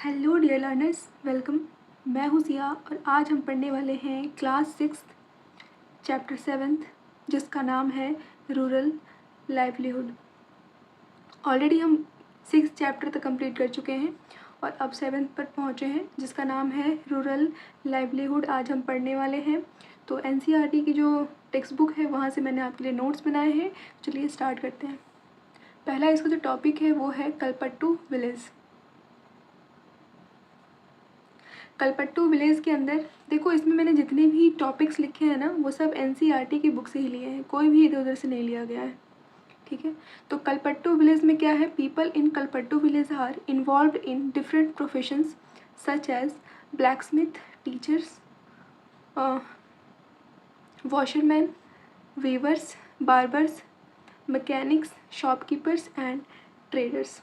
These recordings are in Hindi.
Hello dear learners, welcome. मैं हूँ सिया और आज हम पढ़ने वाले हैं क्लास 6 चैप्टर 7 जिसका नाम है रूरल लाइवलीहुड। ऑलरेडी हम 6 चैप्टर तक कंप्लीट कर चुके हैं और अब 7 पर पहुँचे हैं जिसका नाम है रूरल लाइवलीहुड। आज हम पढ़ने वाले हैं। तो NCERT की जो टेक्स्ट बुक है वहाँ से मैंने आपके लिए नोट्स बनाए हैं। चलिए स्टार्ट करते हैं। पहला इसका जो टॉपिक है वो है कलपट्टू विलेज। कलपट्टू विलेज के अंदर देखो, इसमें मैंने जितने भी टॉपिक्स लिखे हैं ना वो सब NCERT की बुक से ही लिए हैं, कोई भी इधर उधर से नहीं लिया गया है। ठीक है, तो कलपट्टू विलेज में क्या है, people in Kalpattu village are involve in different professions such as blacksmith, teachers, washerman, weavers, barbers, mechanics, shopkeepers and traders.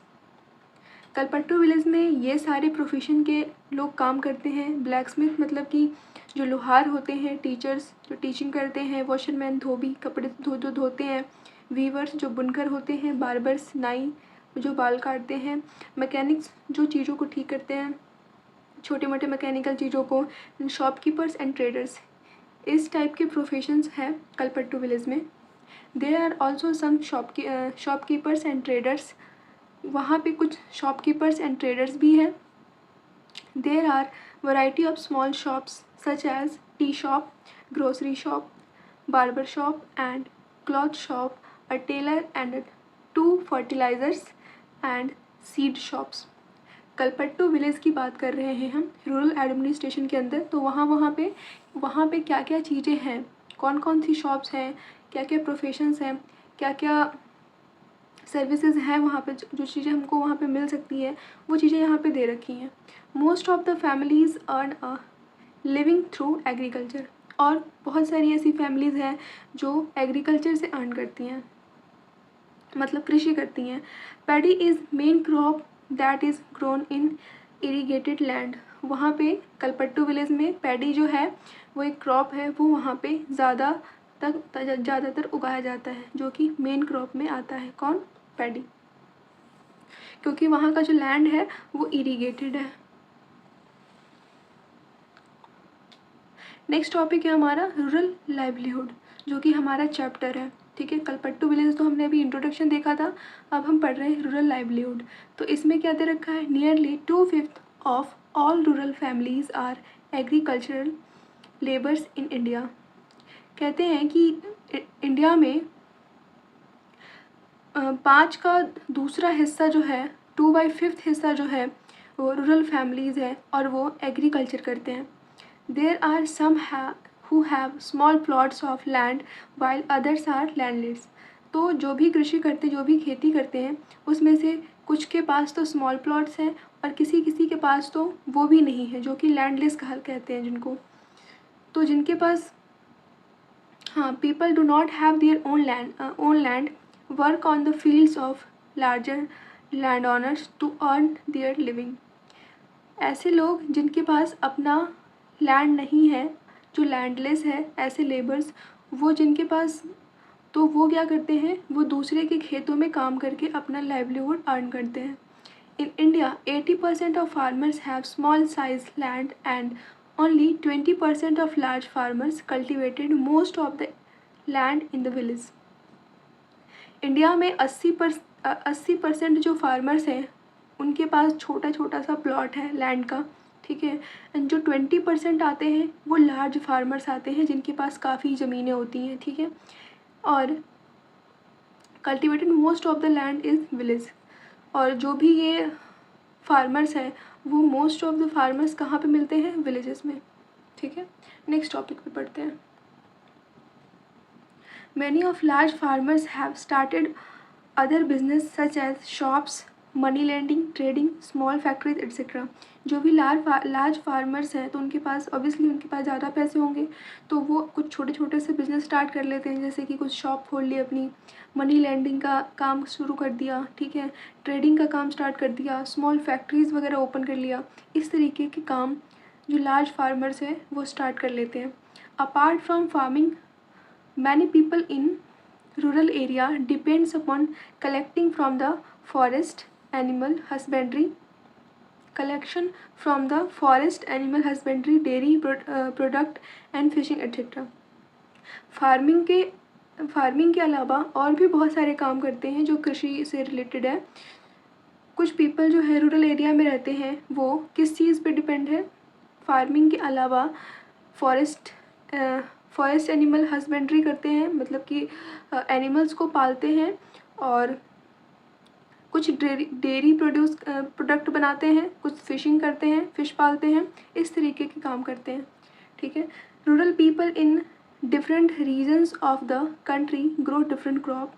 Kalpattu village में ये सारे प्रोफेशन के लोग काम करते हैं। ब्लैक स्मिथ मतलब कि जो लोहार होते हैं, टीचर्स जो टीचिंग करते हैं, वॉशरमैन धोबी कपड़े धोते हैं, वीवर्स जो बुनकर होते हैं, बार्बर्स नाई जो बाल काटते हैं, मैकेनिक्स जो चीज़ों को ठीक करते हैं, छोटे मोटे मैकेनिकल चीज़ों को, शॉपकीपर्स एंड ट्रेडर्स, इस टाइप के प्रोफेशंस हैं कलपट्टू विलेज में। There are also some shopkeepers and traders, वहाँ पे कुछ शॉपकीपर्स एंड ट्रेडर्स भी हैं। There are variety of small shops such as tea shop, grocery shop, barber shop and cloth shop, a tailor and 2 fertilisers and seed shops. Kalpattu village की बात कर रहे हैं हम रूरल एडमिनिस्ट्रेशन के अंदर। तो वहाँ पे क्या क्या चीज़ें हैं, कौन कौन सी शॉप्स हैं, क्या क्या प्रोफेशंस हैं, क्या क्या सर्विसेज हैं, वहाँ पे जो चीज़ें हमको वहाँ पे मिल सकती हैं वो चीज़ें यहाँ पे दे रखी हैं। Most of the families earn a living through agriculture, और बहुत सारी ऐसी फैमिलीज़ हैं जो एग्रीकल्चर से अर्न करती हैं, मतलब कृषि करती हैं। Paddy is main crop that is grown in irrigated land. वहाँ पे कलपट्टू विलेज में पैडी जो है वो एक क्रॉप है, वो वहाँ पे ज़्यादातर उगाया जाता है, जो कि मेन क्रॉप में आता है। कौन? पैडी, क्योंकि वहाँ का जो लैंड है वो इरीगेटेड है। नेक्स्ट टॉपिक है हमारा रूरल लाइवलीहुड, जो कि हमारा चैप्टर है। ठीक है, कलपट्टू विलेज तो हमने अभी इंट्रोडक्शन देखा था, अब हम पढ़ रहे हैं रूरल लाइवलीहुड। तो इसमें क्या दे रखा है, nearly 2/5 of all rural families are agricultural labours in India. कहते हैं कि इंडिया में 5 का दूसरा हिस्सा जो है, 2/5 हिस्सा जो है वो रूरल फैमिलीज़ है और वो एग्रीकल्चर करते हैं। There are some who have small plots of land while others are landless. तो जो भी कृषि करते, जो भी खेती करते हैं, उसमें से कुछ के पास तो स्मॉल प्लॉट्स हैं और किसी किसी के पास तो वो भी नहीं है, जो कि लैंडलेस कहते हैं जिनको। तो जिनके पास, हाँ, people do not have their own land, work on the fields of larger landowners to earn their living. ऐसे लोग जिनके पास अपना लैंड नहीं है, जो लैंडलेस है, ऐसे लेबर्स, वो जिनके पास, तो वो क्या करते हैं, वो दूसरे के खेतों में काम करके अपना लाइवलीहुड अर्न करते हैं। In India 80% of farmers have small size land and only 20% of large farmers cultivated most of the land in the village। India में 80% जो फार्मर्स हैं उनके पास छोटा छोटा सा प्लॉट है लैंड का। ठीक है, एंड जो 20% आते हैं वो लार्ज फार्मर्स आते हैं जिनके पास काफ़ी ज़मीनें होती हैं। ठीक है, और cultivated most of the land is village. और जो भी ये फार्मर्स हैं वो मोस्ट ऑफ द फार्मर्स कहाँ पे मिलते हैं, विलेजेस में। ठीक है, नेक्स्ट टॉपिक पे पढ़ते हैं। Many of large farmers have started other business such as shops, money lending, trading, small factories etcetera. जो भी लार्ज फार्मर्स हैं तो उनके पास ऑब्वियसली उनके पास ज़्यादा पैसे होंगे, तो वो कुछ छोटे छोटे से बिजनेस स्टार्ट कर लेते हैं, जैसे कि कुछ शॉप खोल ली अपनी, मनी लेंडिंग का काम शुरू कर दिया, ठीक है, ट्रेडिंग का काम स्टार्ट कर दिया, स्मॉल फैक्ट्रीज़ वगैरह ओपन कर लिया। इस तरीके के काम जो लार्ज फार्मर्स हैं वो स्टार्ट कर लेते हैं। Apart from farming, many people in rural area depends upon collecting from the forest, animal husbandry, collection from the forest, animal husbandry, dairy product and fishing etcetera. Farming के अलावा और भी बहुत सारे काम करते हैं जो कृषि से रिलेटेड है। कुछ पीपल जो है रूरल एरिया में रहते हैं वो किस चीज़ पे डिपेंड है? फार्मिंग के अलावा फॉरेस्ट एनिमल हस्बेंड्री करते हैं, मतलब कि एनिमल्स को पालते हैं, और कुछ डेयरी प्रोडक्ट बनाते हैं, कुछ फिशिंग करते हैं, फिश पालते हैं, इस तरीके के काम करते हैं। ठीक है। Rural people in different regions of the country grow different crop.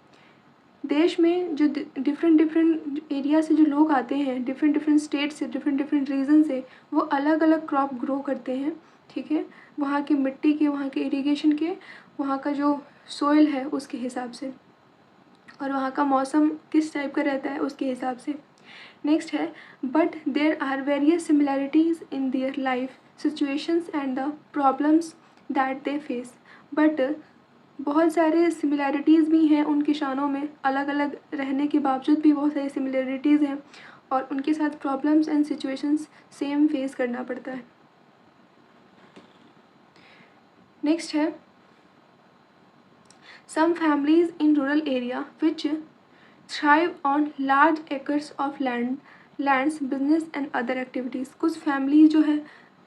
देश में जो डिफरेंट एरिया से जो लोग आते हैं, डिफरेंट स्टेट से, डिफरेंट रीजन से, वो अलग अलग क्रॉप ग्रो करते हैं। ठीक है। वहाँ की मिट्टी के, वहाँ के इरिगेशन के, वहाँ का जो सोइल है उसके हिसाब से, और वहाँ का मौसम किस टाइप का रहता है उसके हिसाब से। नेक्स्ट है, but there are various similarities in their life situations and the problems that they face. But बहुत सारे सिमिलैरिटीज़ भी हैं उन किसानों में, अलग अलग रहने के बावजूद भी बहुत सारी सिमिलैरिटीज़ हैं, और उनके साथ problems and situations same face करना पड़ता है। नेक्स्ट है, some families in rural area which thrive on large acres of lands, business and other activities। कुछ फैमिली जो है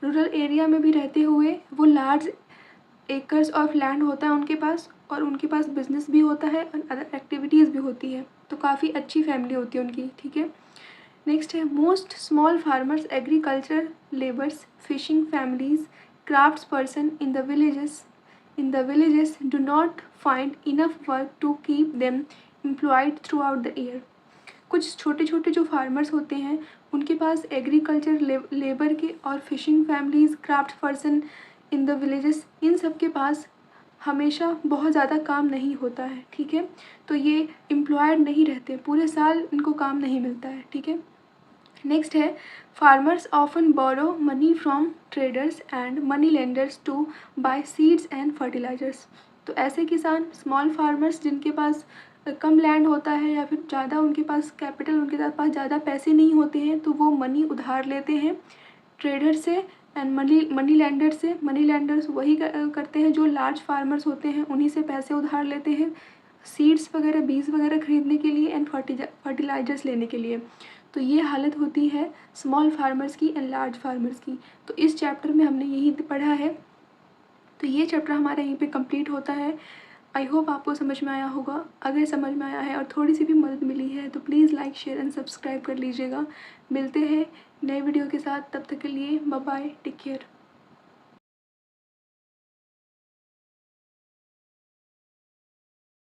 रूरल एरिया में भी रहते हुए वो लार्ज एकर्स ऑफ लैंड होता है उनके पास, और उनके पास बिजनेस भी होता है और अदर एक्टिविटीज़ भी होती है, तो काफ़ी अच्छी फैमिली होती है उनकी। ठीक है। नेक्स्ट है, most small farmers, agriculture labours, fishing families, crafts person in the villages do not find enough work to keep them employed throughout the year। कुछ छोटे छोटे जो फार्मर्स होते हैं उनके पास एग्रीकल्चर लेबर के और fishing families, craft person in the villages, इन सब के पास हमेशा बहुत ज़्यादा काम नहीं होता है। ठीक है। तो ये एम्प्लॉयड नहीं रहते, पूरे साल इनको काम नहीं मिलता है। ठीक है। नेक्स्ट है, farmers often borrow money from traders and moneylenders to buy seeds and fertilisers. तो ऐसे किसान, स्मॉल फार्मर्स जिनके पास कम लैंड होता है या फिर ज़्यादा उनके पास कैपिटल, उनके पास ज़्यादा पैसे नहीं होते हैं, तो वो मनी उधार लेते हैं ट्रेडर से एंड मनी लेंडर से। मनी लेंडर्स वही करते हैं जो लार्ज फार्मर्स होते हैं, उन्हीं से पैसे उधार लेते हैं सीड्स वगैरह, बीज वगैरह खरीदने के लिए एंड फर्टिलाइजर्स लेने के लिए। तो ये हालत होती है स्मॉल फार्मर्स की एंड लार्ज फार्मर्स की। तो इस चैप्टर में हमने यही पढ़ा है। तो ये चैप्टर हमारा यहीं पे कंप्लीट होता है। आई होप आपको समझ में आया होगा। अगर समझ में आया है और थोड़ी सी भी मदद मिली है तो please like, share and subscribe कर लीजिएगा। मिलते हैं नए वीडियो के साथ, तब तक के लिए बाय बाय, टेक केयर।